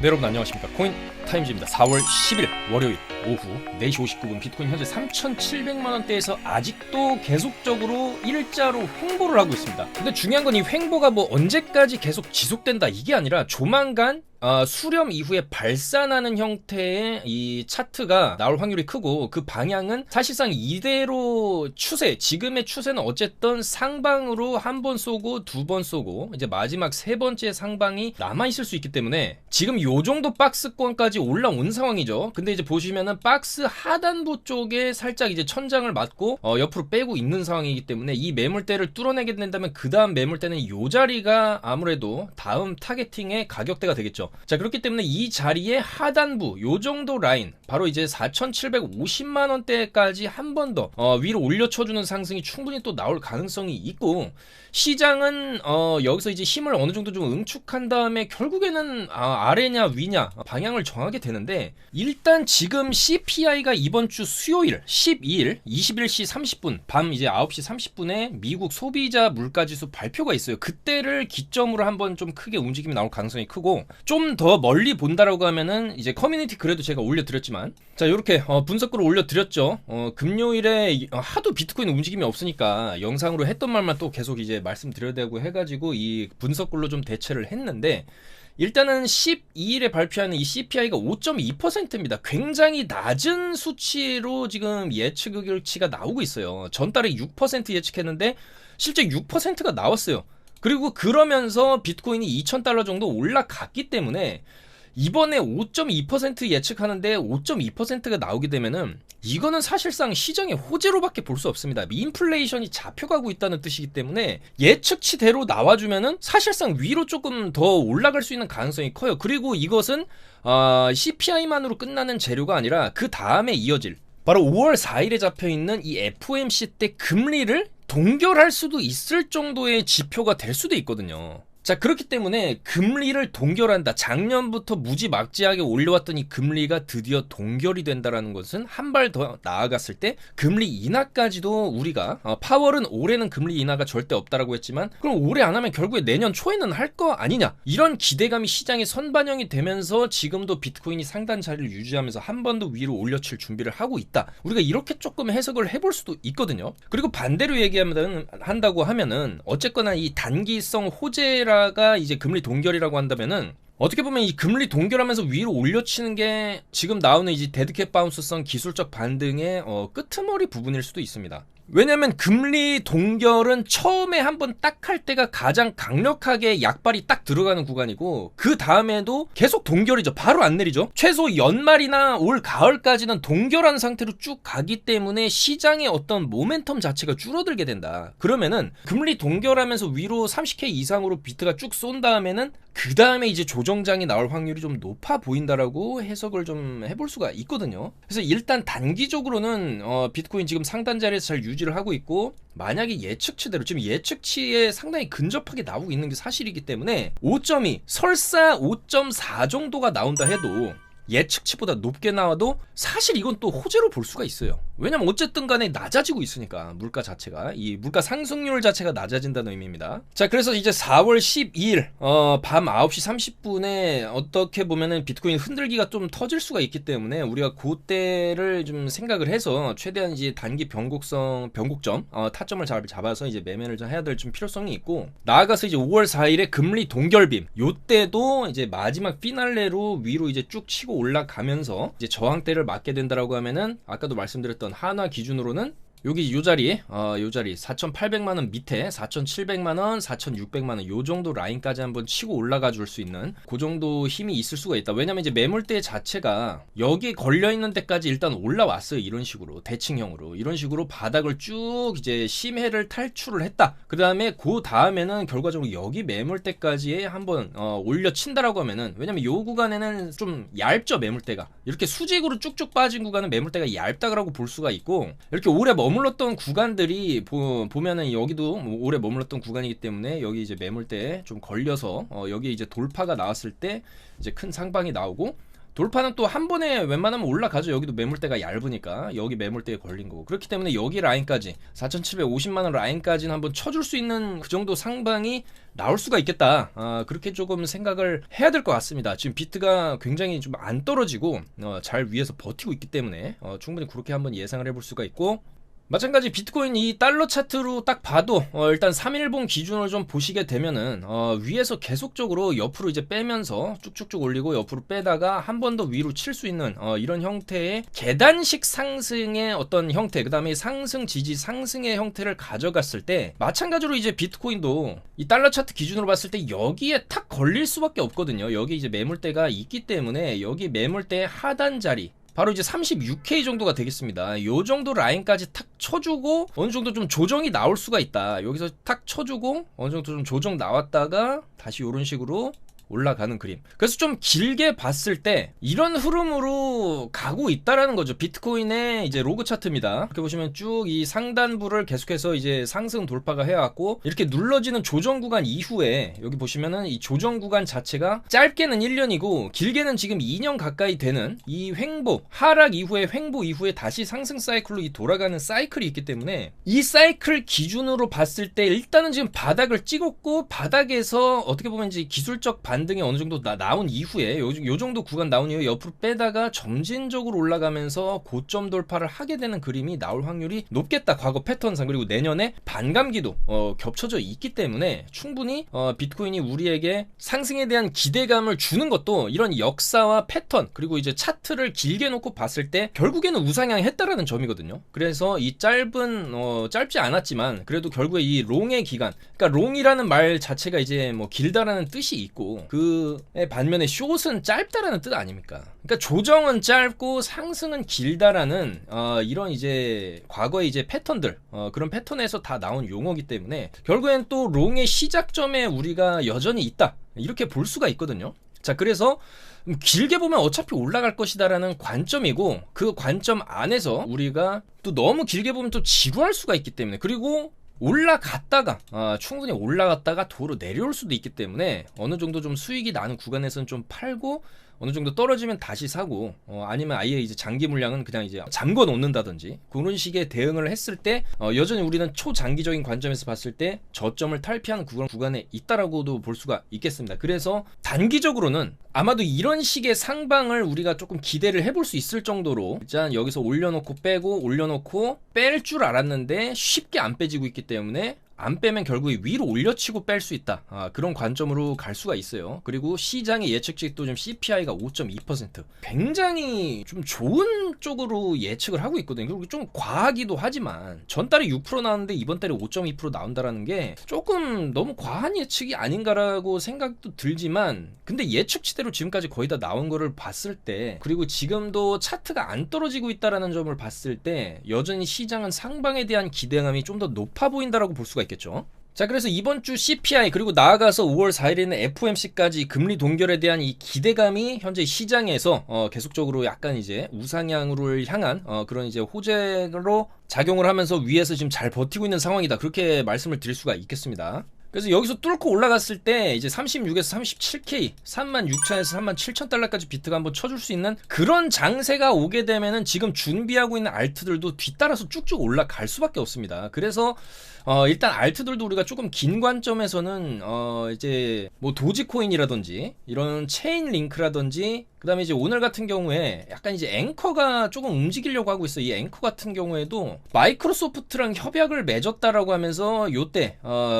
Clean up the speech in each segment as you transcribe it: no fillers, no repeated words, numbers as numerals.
네, 여러분 안녕하십니까. 코인 타임즈입니다. 4월 10일 월요일 오후 4시 59분 비트코인 현재 3,700만원대에서 아직도 계속적으로 일자로 횡보를 하고 있습니다. 근데 중요한 건 이 횡보가 뭐 언제까지 계속 지속된다 이게 아니라 조만간 수렴 이후에 발산하는 형태의 이 차트가 나올 확률이 크고, 그 방향은 사실상 이대로 지금의 추세는 어쨌든 상방으로 한 번 쏘고 두 번 쏘고 이제 마지막 세 번째 상방이 남아있을 수 있기 때문에 지금 요 정도 박스권까지 올라온 상황이죠. 근데 이제 보시면은 박스 하단부 쪽에 살짝 이제 천장을 맞고 옆으로 빼고 있는 상황이기 때문에 이 매물대를 뚫어내게 된다면 그 다음 매물대는 요 자리가 아무래도 다음 타겟팅의 가격대가 되겠죠. 자, 그렇기 때문에 이 자리의 하단부 요 정도 라인, 바로 이제 4,750만원대까지 한 번 더 위로 올려쳐주는 상승이 충분히 또 나올 가능성이 있고, 시장은 여기서 이제 힘을 어느 정도 좀 응축한 다음에 결국에는 아래냐 위냐 방향을 정하게 되는데, 일단 지금 CPI가 이번 주 수요일 12일 21시 30분 밤 이제 9시 30분에 미국 소비자 물가지수 발표가 있어요. 그때를 기점으로 한번 좀 크게 움직임이 나올 가능성이 크고, 좀 더 멀리 본다라고 하면은 이제 커뮤니티 글에도 제가 올려드렸지만, 자, 이렇게 분석글을 올려드렸죠. 금요일에 하도 비트코인 움직임이 없으니까 영상으로 했던 말만 또 계속 이제 말씀드려야 되고 해가지고 이 분석글로 좀 대체를 했는데, 일단은 12일에 발표하는 이 CPI가 5.2%입니다. 굉장히 낮은 수치로 지금 예측 의결치가 나오고 있어요. 전달에 6% 예측했는데 실제 6%가 나왔어요. 그리고 그러면서 비트코인이 $2,000 정도 올라갔기 때문에 이번에 5.2% 예측하는데 5.2%가 나오게 되면은 이거는 사실상 시장의 호재로밖에 볼 수 없습니다. 인플레이션이 잡혀가고 있다는 뜻이기 때문에 예측치대로 나와주면은 사실상 위로 조금 더 올라갈 수 있는 가능성이 커요. 그리고 이것은 CPI만으로 끝나는 재료가 아니라 그 다음에 이어질, 바로 5월 4일에 잡혀있는 이 FOMC 때 금리를 동결할 수도 있을 정도의 지표가 될 수도 있거든요. 자, 그렇기 때문에 금리를 동결한다, 작년부터 무지막지하게 올려왔던 이 금리가 드디어 동결이 된다라는 것은 한 발 더 나아갔을 때 금리 인하까지도 우리가 파월은 올해는 금리 인하가 절대 없다라고 했지만, 그럼 올해 안 하면 결국에 내년 초에는 할 거 아니냐, 이런 기대감이 시장에 선반영이 되면서 지금도 비트코인이 상단 자리를 유지하면서 한 번 더 위로 올려칠 준비를 하고 있다, 우리가 이렇게 조금 해석을 해볼 수도 있거든요. 그리고 반대로 한다고 하면은 어쨌거나 이 단기성 호재라 가 이제 금리 동결이라고 한다면은, 어떻게 보면 이 금리 동결하면서 위로 올려치는 게 지금 나오는 이제 데드캣 바운스성 기술적 반등의 끄트머리 부분일 수도 있습니다. 왜냐면 금리 동결은 처음에 한번 딱 할 때가 가장 강력하게 약발이 딱 들어가는 구간이고, 그 다음에도 계속 동결이죠. 바로 안 내리죠. 최소 연말이나 올 가을까지는 동결한 상태로 쭉 가기 때문에 시장의 어떤 모멘텀 자체가 줄어들게 된다. 그러면은 금리 동결하면서 위로 30K 이상으로 비트가 쭉 쏜 다음에는 그 다음에 이제 조정장이 나올 확률이 좀 높아 보인다라고 해석을 좀 해볼 수가 있거든요. 그래서 일단 단기적으로는 비트코인 지금 상단 자리에서 잘 유지를 하고 있고, 만약에 예측치대로 지금 예측치에 상당히 근접하게 나오고 있는 게 사실이기 때문에 5.2 설사 5.4 정도가 나온다 해도, 예측치보다 높게 나와도 사실 이건 또 호재로 볼 수가 있어요. 왜냐면 어쨌든 간에 낮아지고 있으니까, 물가 자체가, 이 물가 상승률 자체가 낮아진다는 의미입니다. 자, 그래서 이제 4월 12일 밤 9시 30분에 어떻게 보면은 비트코인 흔들기가 좀 터질 수가 있기 때문에 우리가 그때를 좀 생각을 해서 최대한 이제 단기 변곡점 타점을 잘 잡아서 이제 매매를 좀 해야 될 좀 필요성이 있고, 나아가서 이제 5월 4일에 금리 동결빔, 요때도 이제 마지막 피날레로 위로 이제 쭉 치고 올라가면서 이제 저항대를 맞게 된다라고 하면은, 아까도 말씀드렸던 한화 기준으로는 여기 요 자리 4,800만원 밑에 4,700만원, 4,600만원 요 정도 라인까지 한번 치고 올라가 줄 수 있는 그 정도 힘이 있을 수가 있다. 왜냐면 이제 매물대 자체가 여기 걸려있는 데까지 일단 올라왔어요. 이런 식으로 대칭형으로, 이런 식으로 바닥을 쭉 이제 심해를 탈출을 했다. 그 다음에는 결과적으로 여기 매물대까지 한번 올려친다라고 하면은, 왜냐면 요 구간에는 좀 얇죠. 매물대가 이렇게 수직으로 쭉쭉 빠진 구간은 매물대가 얇다라고 볼 수가 있고, 이렇게 오래 머물렀던 구간들이 보면은 여기도 오래 머물렀던 구간이기 때문에 여기 이제 매물대에 좀 걸려서 여기 이제 돌파가 나왔을 때 이제 큰 상방이 나오고, 돌파는 또 한 번에 웬만하면 올라가죠. 여기도 매물대가 얇으니까 여기 매물대에 걸린 거고, 그렇기 때문에 여기 라인까지 4,750만원 라인까지는 한번 쳐줄 수 있는 그 정도 상방이 나올 수가 있겠다. 그렇게 조금 생각을 해야 될 것 같습니다. 지금 비트가 굉장히 좀 안 떨어지고 잘 위에서 버티고 있기 때문에 충분히 그렇게 한번 예상을 해볼 수가 있고, 마찬가지 비트코인 이 달러 차트로 딱 봐도 일단 3일봉 기준으로 좀 보시게 되면은 위에서 계속적으로 옆으로 이제 빼면서 쭉쭉쭉 올리고 옆으로 빼다가 한 번 더 위로 칠 수 있는 이런 형태의 계단식 상승의 어떤 형태, 그 다음에 상승 지지 상승의 형태를 가져갔을 때, 마찬가지로 이제 비트코인도 이 달러 차트 기준으로 봤을 때 여기에 탁 걸릴 수밖에 없거든요. 여기 이제 매물대가 있기 때문에 여기 매물대의 하단 자리, 바로 이제 36K 정도가 되겠습니다. 요 정도 라인까지 탁 쳐주고 어느 정도 좀 조정이 나올 수가 있다. 여기서 탁 쳐주고 어느 정도 좀 조정 나왔다가 다시 요런 식으로 올라가는 그림. 그래서 좀 길게 봤을 때 이런 흐름으로 가고 있다라는 거죠. 비트코인의 이제 로그 차트입니다. 이렇게 보시면 쭉 이 상단부를 계속해서 이제 상승 돌파가 해왔고, 이렇게 눌러지는 조정 구간 이후에 여기 보시면은 이 조정 구간 자체가 짧게는 1년이고 길게는 지금 2년 가까이 되는 이 횡보, 하락 이후에 횡보 이후에 다시 상승 사이클로 이 돌아가는 사이클이 있기 때문에, 이 사이클 기준으로 봤을 때 일단은 지금 바닥을 찍었고, 바닥에서 어떻게 보면 이제 기술적 반등이 어느 정도 나온 이후에 요 정도 구간 나온 이후에 옆으로 빼다가 점진적으로 올라가면서 고점 돌파를 하게 되는 그림이 나올 확률이 높겠다. 과거 패턴상. 그리고 내년에 반감기도 겹쳐져 있기 때문에 충분히 비트코인이 우리에게 상승에 대한 기대감을 주는 것도 이런 역사와 패턴, 그리고 이제 차트를 길게 놓고 봤을 때 결국에는 우상향했다라는 점이거든요. 그래서 이 짧지 않았지만 그래도 결국에 이 롱의 기간, 그러니까 롱이라는 말 자체가 이제 뭐 길다라는 뜻이 있고, 그의 반면에 숏은 짧다라는 뜻 아닙니까? 그러니까 조정은 짧고 상승은 길다라는 이런 이제 과거의 이제 패턴들, 그런 패턴에서 다 나온 용어이기 때문에 결국엔 또 롱의 시작점에 우리가 여전히 있다, 이렇게 볼 수가 있거든요. 자, 그래서 길게 보면 어차피 올라갈 것이다라는 관점이고, 그 관점 안에서 우리가 또 너무 길게 보면 또 지루할 수가 있기 때문에, 그리고 올라갔다가 충분히 올라갔다가 도로 내려올 수도 있기 때문에 어느 정도 좀 수익이 나는 구간에서는 좀 팔고, 어느 정도 떨어지면 다시 사고, 아니면 아예 이제 장기 물량은 그냥 이제 잠궈 놓는다든지, 그런 식의 대응을 했을 때 여전히 우리는 초장기적인 관점에서 봤을 때 저점을 탈피하는 구간에 있다라고도 볼 수가 있겠습니다. 그래서 단기적으로는 아마도 이런 식의 상방을 우리가 조금 기대를 해볼 수 있을 정도로, 일단 여기서 올려놓고 빼고 올려놓고 뺄 줄 알았는데 쉽게 안 빼지고 있기 때문에 안 빼면 결국에 위로 올려치고 뺄 수 있다. 그런 관점으로 갈 수가 있어요. 그리고 시장의 예측치도 좀 CPI가 5.2%, 굉장히 좀 좋은 쪽으로 예측을 하고 있거든요. 그리고 좀 과하기도 하지만 전달에 6% 나왔는데 이번 달에 5.2% 나온다라는 게 조금 너무 과한 예측이 아닌가라고 생각도 들지만, 근데 예측치대로 지금까지 거의 다 나온 거를 봤을 때, 그리고 지금도 차트가 안 떨어지고 있다라는 점을 봤을 때 여전히 시장은 상방에 대한 기대감이 좀 더 높아 보인다라고 볼 수가 있겠죠. 자, 그래서 이번 주 CPI, 그리고 나아가서 5월 4일에는 FOMC까지 금리 동결에 대한 이 기대감이 현재 시장에서 계속적으로 약간 이제 우상향으로 향한 그런 이제 호재로 작용을 하면서 위에서 지금 잘 버티고 있는 상황이다, 그렇게 말씀을 드릴 수가 있겠습니다. 그래서 여기서 뚫고 올라갔을 때 이제 36에서 37K, 36,000에서 37,000달러까지 비트가 한번 쳐줄 수 있는 그런 장세가 오게 되면은 지금 준비하고 있는 알트들도 뒤따라서 쭉쭉 올라갈 수밖에 없습니다. 그래서 일단 알트들도 우리가 조금 긴 관점에서는 이제 뭐 도지코인이라든지 이런 체인 링크라든지, 그 다음에 이제 오늘 같은 경우에 약간 이제 앵커가 조금 움직이려고 하고 있어요. 이 앵커 같은 경우에도 마이크로소프트랑 협약을 맺었다라고 하면서 요때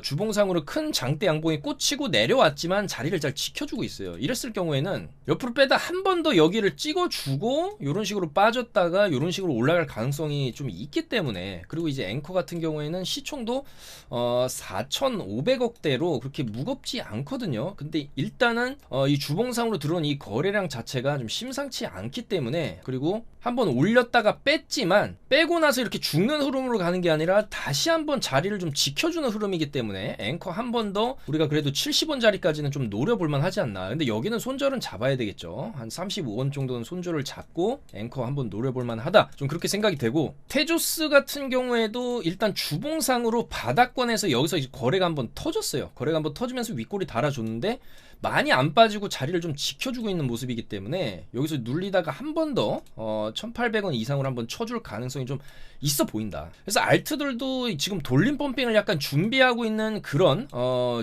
주봉상으로 큰 장대 양봉이 꽂히고 내려왔지만 자리를 잘 지켜주고 있어요. 이랬을 경우에는 옆으로 빼다 한 번 더 여기를 찍어주고 요런 식으로 빠졌다가 요런 식으로 올라갈 가능성이 좀 있기 때문에, 그리고 이제 앵커 같은 경우에는 시총도 4,500억대로 그렇게 무겁지 않거든요. 근데 일단은 이 주봉상으로 들어온 이 거래량 자체가 좀 심상치 않기 때문에, 그리고 한번 올렸다가 뺐지만 빼고 나서 이렇게 죽는 흐름으로 가는 게 아니라 다시 한번 자리를 좀 지켜주는 흐름이기 때문에 앵커 한 번 더 우리가 그래도 70원 자리까지는 좀 노려볼만 하지 않나. 근데 여기는 손절은 잡아야 되겠죠. 한 35원 정도는 손절을 잡고 앵커 한번 노려볼만 하다, 좀 그렇게 생각이 되고, 테조스 같은 경우에도 일단 주봉상으로 바닥권에서 여기서 이제 거래가 한번 터졌어요. 거래가 한번 터지면서 윗골이 달아줬는데 많이 안 빠지고 자리를 좀 지켜주고 있는 모습이기 때문에 때문에 여기서 눌리다가 한 번 더 1800원 이상으로 한번 쳐줄 가능성이 좀 있어 보인다. 그래서 알트들도 지금 돌림 펌핑을 약간 준비하고 있는 그런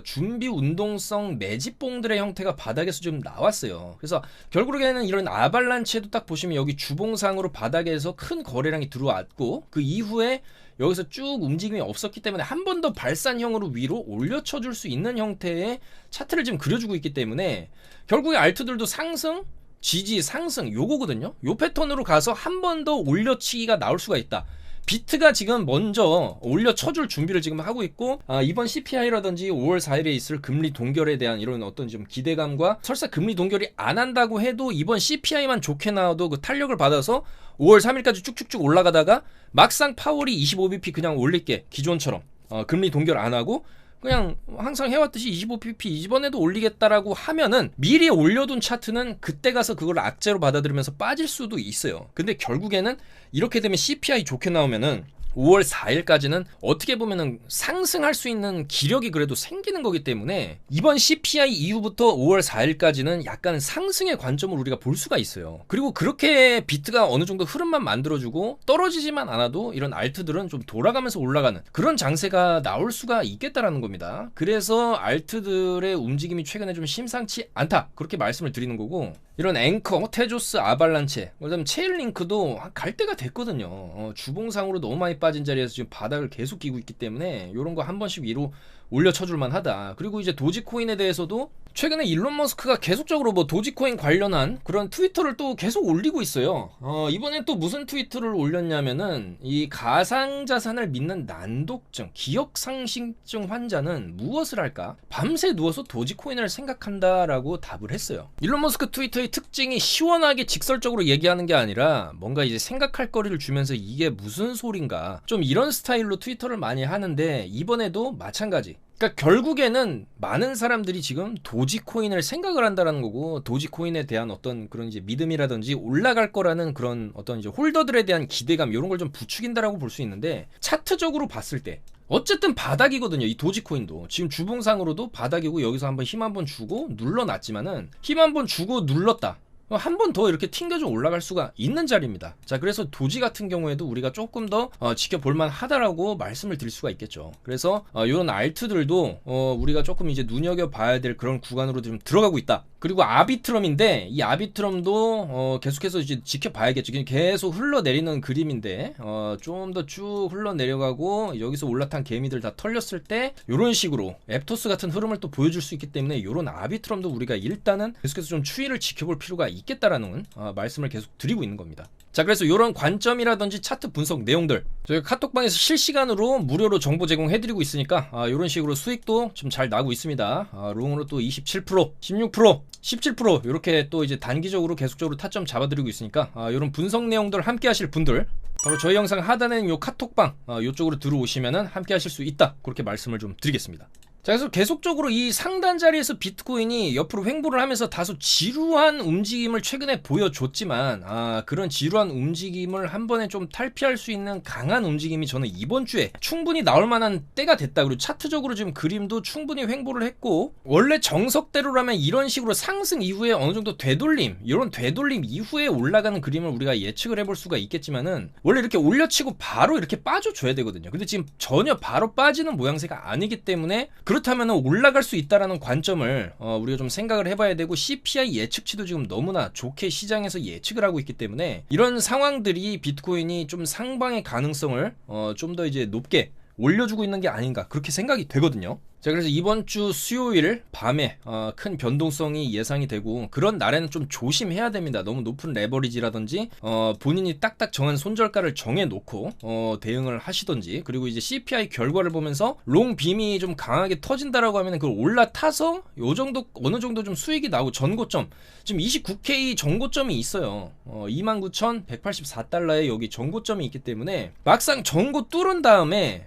준비 운동성 매집봉들의 형태가 바닥에서 좀 나왔어요. 그래서 결국에는 이런 아발란체도 딱 보시면 여기 주봉상으로 바닥에서 큰 거래량이 들어왔고 그 이후에 여기서 쭉 움직임이 없었기 때문에 한 번 더 발산형으로 위로 올려쳐줄 수 있는 형태의 차트를 지금 그려주고 있기 때문에 결국에 알트들도 상승, 지지, 상승 요거거든요. 요 패턴으로 가서 한 번 더 올려치기가 나올 수가 있다. 비트가 지금 먼저 올려쳐줄 준비를 지금 하고 있고 이번 CPI라든지 5월 4일에 있을 금리 동결에 대한 이런 어떤 좀 기대감과 설사 금리 동결이 안 한다고 해도 이번 CPI만 좋게 나와도 그 탄력을 받아서 5월 3일까지 쭉쭉쭉 올라가다가 막상 파월이 25bp 그냥 올릴게 기존처럼 금리 동결 안 하고 그냥 항상 해왔듯이 25pp 이번에도 올리겠다라고 하면은 미리 올려둔 차트는 그때 가서 그걸 악재로 받아들이면서 빠질 수도 있어요. 근데 결국에는 이렇게 되면 CPI 좋게 나오면은 5월 4일까지는 어떻게 보면은 상승할 수 있는 기력이 그래도 생기는 거기 때문에 이번 CPI 이후부터 5월 4일까지는 약간 상승의 관점을 우리가 볼 수가 있어요. 그리고 그렇게 비트가 어느 정도 흐름만 만들어주고 떨어지지만 않아도 이런 알트들은 좀 돌아가면서 올라가는 그런 장세가 나올 수가 있겠다라는 겁니다. 그래서 알트들의 움직임이 최근에 좀 심상치 않다 그렇게 말씀을 드리는 거고, 이런 앵커, 테조스, 아발란체, 그다음 체인링크도 갈 때가 됐거든요. 주봉상으로 너무 많이 빠진 자리에서 지금 바닥을 계속 끼고 있기 때문에 이런 거 한 번씩 위로 올려쳐줄만 하다. 그리고 이제 도지코인에 대해서도 최근에 일론 머스크가 계속적으로 뭐 도지코인 관련한 그런 트위터를 또 계속 올리고 있어요. 이번엔 또 무슨 트위터를 올렸냐면은 이 가상자산을 믿는 난독증, 기억상실증 환자는 무엇을 할까? 밤새 누워서 도지코인을 생각한다라고 답을 했어요. 일론 머스크 트위터의 특징이 시원하게 직설적으로 얘기하는 게 아니라 뭔가 이제 생각할 거리를 주면서 이게 무슨 소린가 좀 이런 스타일로 트위터를 많이 하는데 이번에도 마찬가지. 그러니까 결국에는 많은 사람들이 지금 도지코인을 생각을 한다라는 거고, 도지코인에 대한 어떤 그런 이제 믿음이라든지 올라갈 거라는 그런 어떤 이제 홀더들에 대한 기대감 이런 걸 좀 부추긴다라고 볼 수 있는데, 차트적으로 봤을 때 어쨌든 바닥이거든요. 이 도지코인도 지금 주봉상으로도 바닥이고 여기서 한번 힘 한번 주고 눌러놨지만은 힘 한번 주고 눌렀다. 한 번 더 이렇게 튕겨져 올라갈 수가 있는 자리입니다. 자, 그래서 도지 같은 경우에도 우리가 조금 더 지켜볼만 하다라고 말씀을 드릴 수가 있겠죠. 그래서 이런 알트들도 우리가 조금 이제 눈여겨봐야 될 그런 구간으로 좀 들어가고 있다. 그리고 아비트럼인데 이 아비트럼도 계속해서 이제 지켜봐야겠죠. 계속 흘러내리는 그림인데 좀 더 쭉 흘러내려가고 여기서 올라탄 개미들 다 털렸을 때 이런 식으로 앱토스 같은 흐름을 또 보여줄 수 있기 때문에 이런 아비트럼도 우리가 일단은 계속해서 좀 추이를 지켜볼 필요가 있겠다라는 말씀을 계속 드리고 있는 겁니다. 자, 그래서 이런 관점이라든지 차트 분석 내용들 저희가 카톡방에서 실시간으로 무료로 정보 제공해드리고 있으니까 이런 식으로 수익도 좀 잘 나고 있습니다. 롱으로 또 27%, 16%, 17% 이렇게 또 이제 단기적으로 계속적으로 타점 잡아드리고 있으니까 이런 분석 내용들 함께 하실 분들 바로 저희 영상 하단에 있는 요 카톡방 이쪽으로 들어오시면은 함께 하실 수 있다 그렇게 말씀을 좀 드리겠습니다. 자, 그래서 계속적으로 이 상단 자리에서 비트코인이 옆으로 횡보를 하면서 다소 지루한 움직임을 최근에 보여줬지만 그런 지루한 움직임을 한 번에 좀 탈피할 수 있는 강한 움직임이 저는 이번 주에 충분히 나올 만한 때가 됐다. 그리고 차트적으로 지금 그림도 충분히 횡보를 했고, 원래 정석대로라면 이런 식으로 상승 이후에 어느 정도 되돌림, 이런 되돌림 이후에 올라가는 그림을 우리가 예측을 해볼 수가 있겠지만은 원래 이렇게 올려치고 바로 이렇게 빠져줘야 되거든요. 근데 지금 전혀 바로 빠지는 모양새가 아니기 때문에 그렇다면 올라갈 수 있다라는 관점을 우리가 좀 생각을 해봐야 되고, CPI 예측치도 지금 너무나 좋게 시장에서 예측을 하고 있기 때문에 이런 상황들이 비트코인이 좀 상방의 가능성을 좀 더 이제 높게 올려주고 있는 게 아닌가 그렇게 생각이 되거든요. 자, 그래서 이번 주 수요일 밤에 큰 변동성이 예상이 되고 그런 날에는 좀 조심해야 됩니다. 너무 높은 레버리지라든지 본인이 딱딱 정한 손절가를 정해놓고 대응을 하시던지, 그리고 이제 CPI 결과를 보면서 롱 빔이 좀 강하게 터진다라고 하면 그걸 올라타서 요 정도 어느 정도 좀 수익이 나오고 전고점 지금 29K 전고점이 있어요. 29,184달러에 여기 전고점이 있기 때문에 막상 전고 뚫은 다음에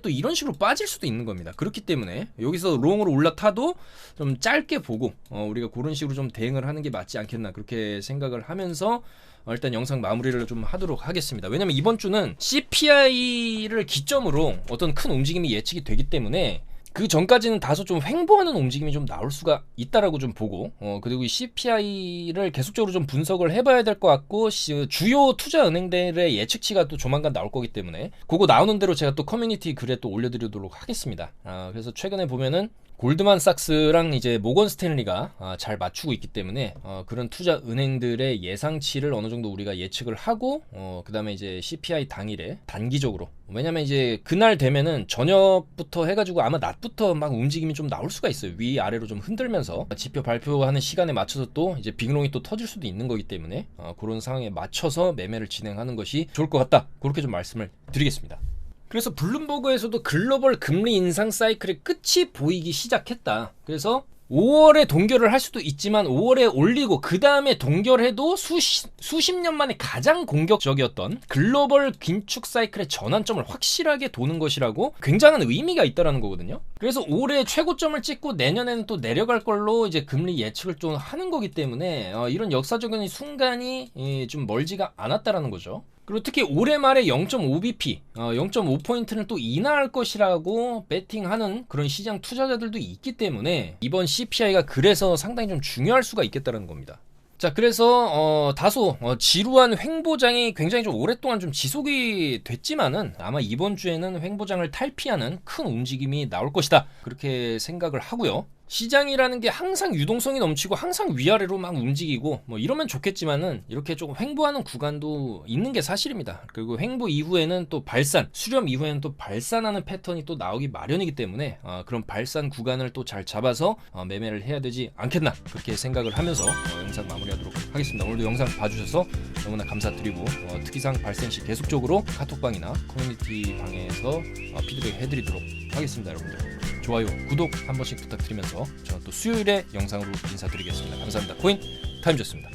또 이런 식으로 빠질 수도 있는 겁니다. 그렇기 때문에 여기서 롱으로 올라타도 좀 짧게 보고 우리가 그런 식으로 좀 대응을 하는 게 맞지 않겠나 그렇게 생각을 하면서 일단 영상 마무리를 좀 하도록 하겠습니다. 왜냐면 이번 주는 CPI를 기점으로 어떤 큰 움직임이 예측이 되기 때문에 그 전까지는 다소 좀 횡보하는 움직임이 좀 나올 수가 있다라고 좀 보고, 그리고 이 CPI를 계속적으로 좀 분석을 해봐야 될 것 같고, 주요 투자 은행들의 예측치가 또 조만간 나올 거기 때문에 그거 나오는 대로 제가 또 커뮤니티 글에 또 올려드리도록 하겠습니다. 그래서 최근에 보면은 골드만삭스랑 이제 모건 스탠리가 잘 맞추고 있기 때문에 그런 투자 은행들의 예상치를 어느 정도 우리가 예측을 하고, 그 다음에 이제 CPI 당일에 단기적으로, 왜냐면 이제 그날 되면은 저녁부터 해가지고 아마 낮부터 막 움직임이 좀 나올 수가 있어요. 위아래로 좀 흔들면서 지표 발표하는 시간에 맞춰서 또 이제 빅롱이 또 터질 수도 있는 거기 때문에 그런 상황에 맞춰서 매매를 진행하는 것이 좋을 것 같다, 그렇게 좀 말씀을 드리겠습니다. 그래서 블룸버그에서도 글로벌 금리 인상 사이클의 끝이 보이기 시작했다. 그래서 5월에 동결을 할 수도 있지만 5월에 올리고 그 다음에 동결해도 수십 년 만에 가장 공격적이었던 글로벌 긴축 사이클의 전환점을 확실하게 도는 것이라고 굉장한 의미가 있다라는 거거든요. 그래서 올해 최고점을 찍고 내년에는 또 내려갈 걸로 이제 금리 예측을 좀 하는 거기 때문에 이런 역사적인 순간이 좀 멀지가 않았다라는 거죠. 그리고 특히 올해 말에 0.5bp, 0.5포인트는 또 인하할 것이라고 배팅하는 그런 시장 투자자들도 있기 때문에 이번 CPI가 그래서 상당히 좀 중요할 수가 있겠다는 겁니다. 자, 그래서 다소 지루한 횡보장이 굉장히 좀 오랫동안 좀 지속이 됐지만은 아마 이번 주에는 횡보장을 탈피하는 큰 움직임이 나올 것이다, 그렇게 생각을 하고요. 시장이라는 게 항상 유동성이 넘치고 항상 위아래로 막 움직이고 뭐 이러면 좋겠지만은 이렇게 조금 횡보하는 구간도 있는 게 사실입니다. 그리고 횡보 이후에는 또 발산, 수렴 이후에는 또 발산하는 패턴이 또 나오기 마련이기 때문에 그런 발산 구간을 또 잘 잡아서 매매를 해야 되지 않겠나, 그렇게 생각을 하면서 영상 마무리하도록 하겠습니다. 오늘도 영상 봐주셔서 너무나 감사드리고 특이상 발생 시 계속적으로 카톡방이나 커뮤니티 방에서 피드백 해드리도록 하겠습니다. 여러분들 좋아요, 구독 한 번씩 부탁드리면서 저는 또 수요일에 영상으로 인사드리겠습니다. 감사합니다. 코인 타임즈였습니다.